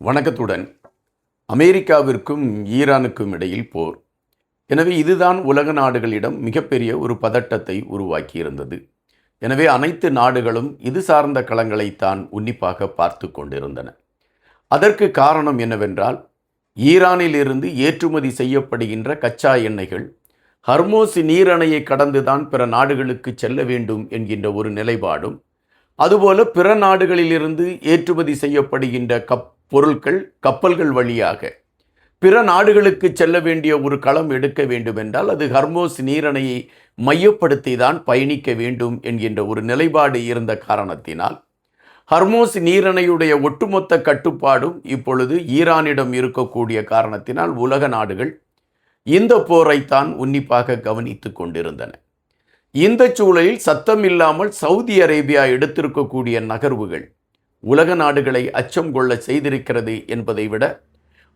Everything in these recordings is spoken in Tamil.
வணக்கத்துடன் அமெரிக்காவிற்கும் ஈரானுக்கும் இடையில் போர். எனவே இதுதான் உலக நாடுகளிடம் மிகப்பெரிய ஒரு பதட்டத்தை உருவாக்கியிருந்தது. எனவே அனைத்து நாடுகளும் இது சார்ந்த களங்களைத்தான் உன்னிப்பாக பார்த்து கொண்டிருந்தன. அதற்கு காரணம் என்னவென்றால், ஈரானிலிருந்து ஏற்றுமதி செய்யப்படுகின்ற கச்சா எண்ணெய்கள் ஹர்மோஸ் நீரணையை கடந்துதான் பிற நாடுகளுக்கு செல்ல வேண்டும் என்கின்ற ஒரு நிலைப்பாடும், அதுபோல பிற நாடுகளிலிருந்து ஏற்றுமதி செய்யப்படுகின்ற பொருட்கள் கப்பல்கள் வழியாக பிற நாடுகளுக்கு செல்ல வேண்டிய ஒரு களம் எடுக்க வேண்டுமென்றால் அது ஹர்மோஸ் நீரணையை மையப்படுத்தி தான் பயணிக்க வேண்டும் என்கின்ற ஒரு நிலைப்பாடு இருந்த காரணத்தினால் ஹர்மோஸ் நீரணையுடைய ஒட்டுமொத்த கட்டுப்பாடும் இப்பொழுது ஈரானிடம் இருக்கக்கூடிய காரணத்தினால் உலக நாடுகள் இந்த போரைத்தான் உன்னிப்பாக கவனித்து கொண்டிருந்தன. இந்த சூழலில் சத்தம் இல்லாமல் சவுதி அரேபியா எடுத்திருக்கக்கூடிய நகர்வுகள் உலக நாடுகளை அச்சம் கொள்ள செய்திருக்கிறது என்பதை விட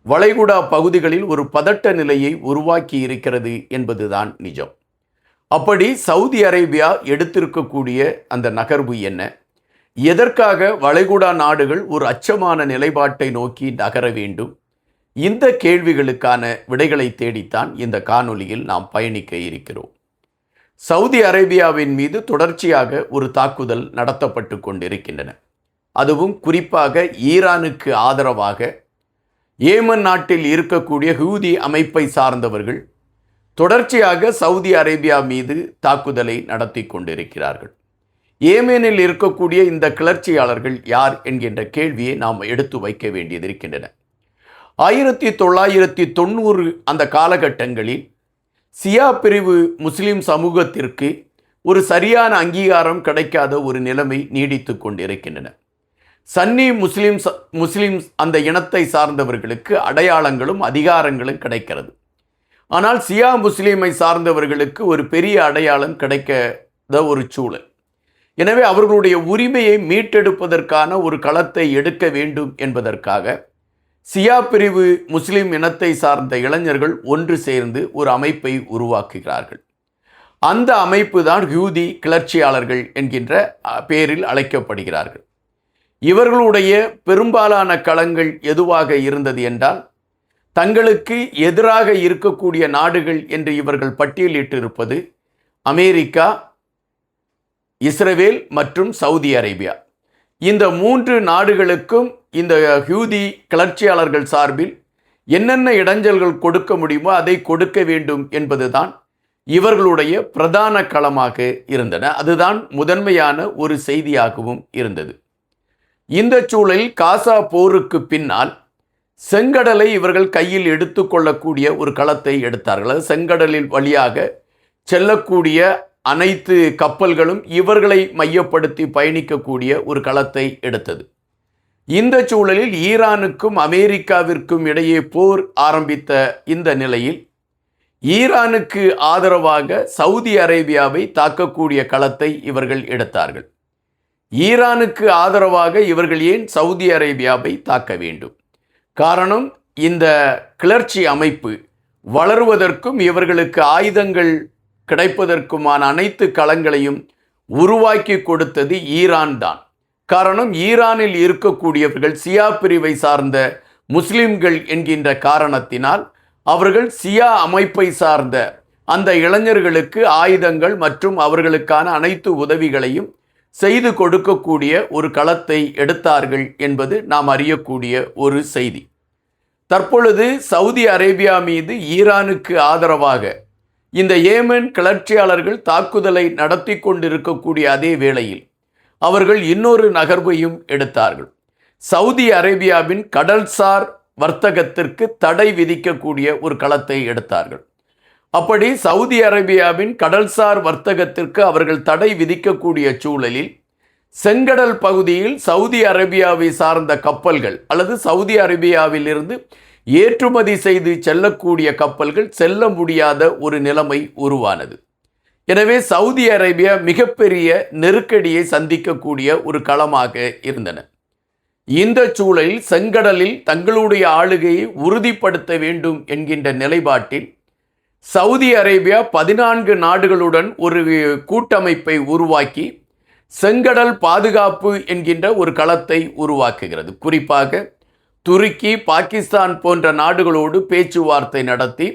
வளைகுடா பகுதிகளில் ஒரு பதட்ட நிலையை உருவாக்கி இருக்கிறது என்பதுதான் நிஜம். அப்படி சவுதி அரேபியா எடுத்திருக்கக்கூடிய அந்த நகர்வு என்ன, எதற்காக வளைகுடா நாடுகள் ஒரு அச்சமான நிலைப்பாட்டை நோக்கி நகர வேண்டும், இந்த கேள்விகளுக்கான விடைகளை தேடித்தான் இந்த காணொளியில் நாம் பயணிக்க இருக்கிறோம். சவுதி அரேபியாவின் மீது தொடர்ச்சியாக ஒரு தாக்குதல் நடத்தப்பட்டு கொண்டிருக்கின்றன. அதுவும் குறிப்பாக ஈரானுக்கு ஆதரவாக ஏமன் நாட்டில் இருக்கக்கூடிய ஹூதி அமைப்பை சார்ந்தவர்கள் தொடர்ச்சியாக சவுதி அரேபியா மீது தாக்குதலை நடத்தி கொண்டிருக்கிறார்கள். ஏமனில் இருக்கக்கூடிய இந்த கிளர்ச்சியாளர்கள் யார் என்கின்ற கேள்வியை நாம் எடுத்து வைக்க வேண்டியதிருக்கின்றன. 1990 அந்த காலகட்டங்களில் சியா பிரிவு முஸ்லிம் சமூகத்திற்கு ஒரு சரியான அங்கீகாரம் கிடைக்காத ஒரு நிலைமை நீடித்து கொண்டிருக்கின்றன. சன்னி முஸ்லிம்ஸ் அந்த இனத்தை சார்ந்தவர்களுக்கு அடையாளங்களும் அதிகாரங்களும் கிடைக்கிறது. ஆனால் சியா முஸ்லீமை சார்ந்தவர்களுக்கு ஒரு பெரிய அடையாளம் கிடைக்காத ஒரு சூழல். எனவே அவர்களுடைய உரிமையை மீட்டெடுப்பதற்கான ஒரு களத்தை எடுக்க வேண்டும் என்பதற்காக சியா பிரிவு முஸ்லிம் இனத்தை சார்ந்த இளைஞர்கள் ஒன்று சேர்ந்து ஒரு அமைப்பை உருவாக்குகிறார்கள். அந்த அமைப்பு தான் ஹூதி கிளர்ச்சியாளர்கள் என்கின்ற பெயரில் அழைக்கப்படுகிறார்கள். இவர்களுடைய பெரும்பாலான களங்கள் எதுவாக இருந்தது என்றால், தங்களுக்கு எதிராக இருக்கக்கூடிய நாடுகள் என்று இவர்கள் பட்டியலிட்டிருப்பது அமெரிக்கா, இஸ்ரேல் மற்றும் சவுதி அரேபியா. இந்த 3 நாடுகளுக்கும் இந்த ஹூதி கிளர்ச்சியாளர்கள் சார்பில் என்னென்ன இடைஞ்சல்கள் கொடுக்க முடியுமோ அதை கொடுக்க வேண்டும் என்பதுதான் இவர்களுடைய பிரதான களமாக இருந்தன. அதுதான் முதன்மையான ஒரு செய்தியாகவும் இருந்தது. இந்த சூழலில் காசா போருக்கு பின்னால் செங்கடலை இவர்கள் கையில் எடுத்துக்கொள்ளக்கூடிய ஒரு களத்தை எடுத்தார்கள். செங்கடலில் வழியாக செல்லக்கூடிய அனைத்து கப்பல்களும் இவர்களை மையப்படுத்தி பயணிக்கக்கூடிய ஒரு களத்தை எடுத்தது. இந்த சூழலில் ஈரானுக்கும் அமெரிக்காவிற்கும் இடையே போர் ஆரம்பித்த இந்த நிலையில் ஈரானுக்கு ஆதரவாக சவுதி அரேபியாவை தாக்கக்கூடிய களத்தை இவர்கள் எடுத்தார்கள். ஈரானுக்கு ஆதரவாக இவர்கள் ஏன் சவுதி அரேபியாவை தாக்க வேண்டும்? காரணம், இந்த கிளர்ச்சி அமைப்பு வளருவதற்கும் இவர்களுக்கு ஆயுதங்கள் கிடைப்பதற்குமான அனைத்து களங்களையும் உருவாக்கி கொடுத்தது ஈரான் தான். காரணம், ஈரானில் இருக்கக்கூடியவர்கள் சியா பிரிவை சார்ந்த முஸ்லிம்கள் என்கின்ற காரணத்தினால் அவர்கள் சியா அமைப்பை சார்ந்த அந்த இளைஞர்களுக்கு ஆயுதங்கள் மற்றும் அவர்களுக்கான அனைத்து உதவிகளையும் செய்து கொடுக்கக்கூடிய ஒரு களத்தை எடுத்தார்கள் என்பது நாம் அறியக்கூடிய ஒரு செய்தி. தற்பொழுது சவுதி அரேபியா மீது ஈரானுக்கு ஆதரவாக இந்த ஏமன் கிளர்ச்சியாளர்கள் தாக்குதலை நடத்தி கொண்டிருக்கக்கூடிய அதே வேளையில் அவர்கள் இன்னொரு நகர்வையும் எடுத்தார்கள். சவுதி அரேபியாவின் கடல்சார் வர்த்தகத்திற்கு தடை விதிக்கக்கூடிய ஒரு களத்தை எடுத்தார்கள். அப்படி சவுதி அரேபியாவின் கடல்சார் வர்த்தகத்திற்கு அவர்கள் தடை விதிக்கக்கூடிய சூழலில் செங்கடல் பகுதியில் சவுதி அரேபியாவை சார்ந்த கப்பல்கள் அல்லது சவுதி அரேபியாவிலிருந்து ஏற்றுமதி செய்து செல்லக்கூடிய கப்பல்கள் செல்ல முடியாத ஒரு நிலைமை உருவானது. எனவே சவுதி அரேபியா மிகப்பெரிய நெருக்கடியை சந்திக்கக்கூடிய ஒரு களமாக இருந்தன. இந்த சூழலில் செங்கடலில் தங்களுடைய ஆளுகையை உறுதிப்படுத்த வேண்டும் என்கின்ற நிலைப்பாட்டில் சவுதி அரேபியா 14 நாடுகளுடன் ஒரு கூட்டமைப்பை உருவாக்கி செங்கடல் பாதுகாப்பு என்கின்ற ஒரு களத்தை உருவாக்குகிறது. குறிப்பாக துருக்கி, பாகிஸ்தான் போன்ற நாடுகளோடு பேச்சுவார்த்தை நடத்தி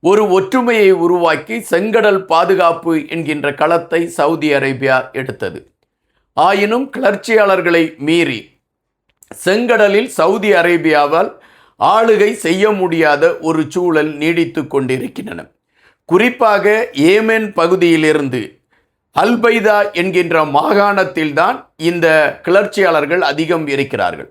ஒரு ஒற்றுமையை உருவாக்கி செங்கடல் பாதுகாப்பு என்கின்ற களத்தை சவுதி அரேபியா எடுத்தது. ஆயினும் கிளர்ச்சியாளர்களை மீறி செங்கடலில் சவுதி அரேபியாவால் ஆளுகை செய்ய முடியாத ஒரு சூழல் நீடித்து கொண்டிருக்கின்றன. குறிப்பாக ஏமன் பகுதியிலிருந்து அல்பைதா என்கின்ற மாகாணத்தில்தான் இந்த கிளர்ச்சியாளர்கள் அதிகம் இருக்கிறார்கள்.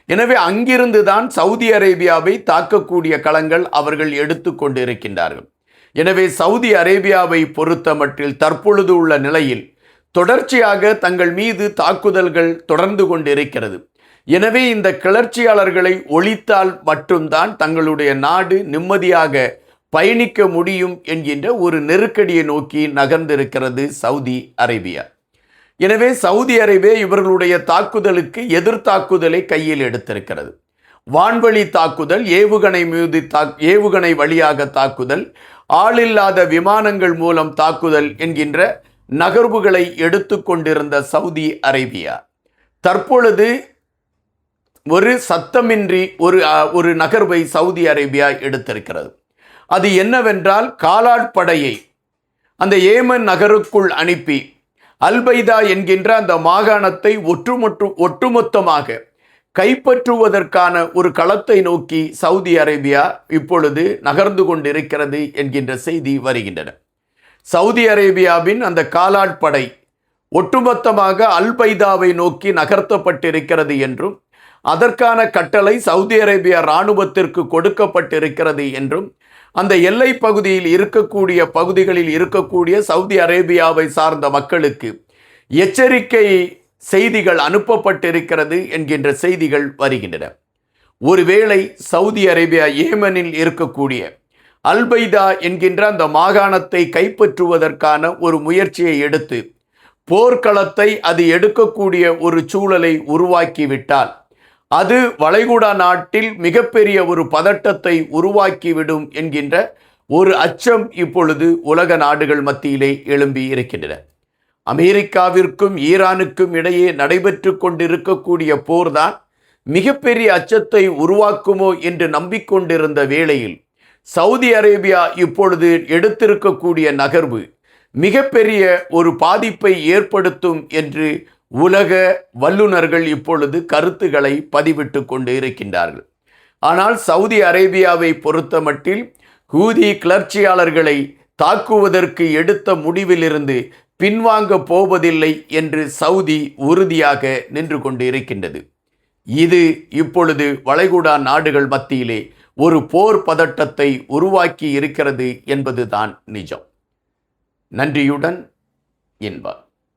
எனவே அங்கிருந்து தான் சவுதி அரேபியாவை தாக்கக்கூடிய களங்கள் அவர்கள் எடுத்து கொண்டு இருக்கின்றார்கள். எனவே சவுதி அரேபியாவை பொறுத்தமட்டில் தற்பொழுது உள்ள நிலையில் தொடர்ச்சியாக தங்கள் மீது தாக்குதல்கள் தொடர்ந்து கொண்டிருக்கிறது. எனவே இந்த கிளர்ச்சியாளர்களை ஒழித்தால் மட்டும்தான் தங்களுடைய நாடு நிம்மதியாக பயணிக்க முடியும் என்கின்ற ஒரு நெருக்கடியை நோக்கி நகர்ந்திருக்கிறது சவுதி அரேபியா. எனவே சவுதி அரேபியா இவர்களுடைய தாக்குதலுக்கு எதிர்த்தாக்குதலை கையில் எடுத்திருக்கிறது. வான்வழி தாக்குதல், ஏவுகணை வழியாக தாக்குதல், ஆளில்லாத விமானங்கள் மூலம் தாக்குதல் என்கின்ற நகர்வுகளை எடுத்து கொண்டிருந்த சவுதி அரேபியா தற்பொழுது ஒரு சத்தமின்றி ஒரு நகர்வை சவுதி அரேபியா எடுத்திருக்கிறது. அது என்னவென்றால், காலாட்படையை அந்த ஏமன் நகருக்குள் அனுப்பி அல்பைதா என்கின்ற அந்த மாகாணத்தை ஒட்டுமொத்தமாக கைப்பற்றுவதற்கான ஒரு களத்தை நோக்கி சவுதி அரேபியா இப்பொழுது நகர்ந்து கொண்டிருக்கிறது என்கின்ற செய்தி வருகின்றன. சவுதி அரேபியாவின் அந்த காலாட்படை ஒட்டுமொத்தமாக அல்பைதாவை நோக்கி நகர்த்தப்பட்டிருக்கிறது என்றும் அதற்கான கட்டளை சவுதி அரேபியா இராணுவத்திற்கு கொடுக்கப்பட்டிருக்கிறது என்றும் அந்த எல்லை பகுதிகளில் இருக்கக்கூடிய சவுதி அரேபியாவை சார்ந்த மக்களுக்கு எச்சரிக்கை செய்திகள் அனுப்பப்பட்டிருக்கிறது என்கின்ற செய்திகள் வருகின்றன. ஒருவேளை சவுதி அரேபியா ஏமனில் இருக்கக்கூடிய அல்பைதா என்கின்ற அந்த மாகாணத்தை கைப்பற்றுவதற்கான ஒரு முயற்சியை எடுத்து போர்க்களத்தை அது எடுக்கக்கூடிய ஒரு சூழலை உருவாக்கிவிட்டால் அது வளைகுடா நாட்டில் மிகப்பெரிய ஒரு பதட்டத்தை உருவாக்கிவிடும் என்கின்ற ஒரு அச்சம் இப்பொழுது உலக நாடுகள் மத்தியிலே எழும்பி இருக்கின்றன. அமெரிக்காவிற்கும் ஈரானுக்கும் இடையே நடைபெற்று கொண்டிருக்கக்கூடிய போர்தான் மிகப்பெரிய அச்சத்தை உருவாக்குமோ என்று நம்பிக்கொண்டிருந்த வேளையில் சவுதி அரேபியா இப்பொழுது எடுத்திருக்கக்கூடிய நகர்வு மிகப்பெரிய ஒரு பாதிப்பை ஏற்படுத்தும் என்று உலக வல்லுநர்கள் இப்பொழுது கருத்துக்களை பதிவிட்டு கொண்டு இருக்கின்றார்கள். ஆனால் சவுதி அரேபியாவை பொறுத்தமட்டில் ஹூதி கிளர்ச்சியாளர்களை தாக்குவதற்கு எடுத்த முடிவிலிருந்து பின்வாங்க போவதில்லை என்று சவுதி உறுதியாக நின்று கொண்டு இருக்கின்றது. இது இப்பொழுது வளைகுடா நாடுகள் மத்தியிலே ஒரு போர் பதட்டத்தை உருவாக்கி இருக்கிறது என்பதுதான் நிஜம். நன்றியுடன் இன்பா.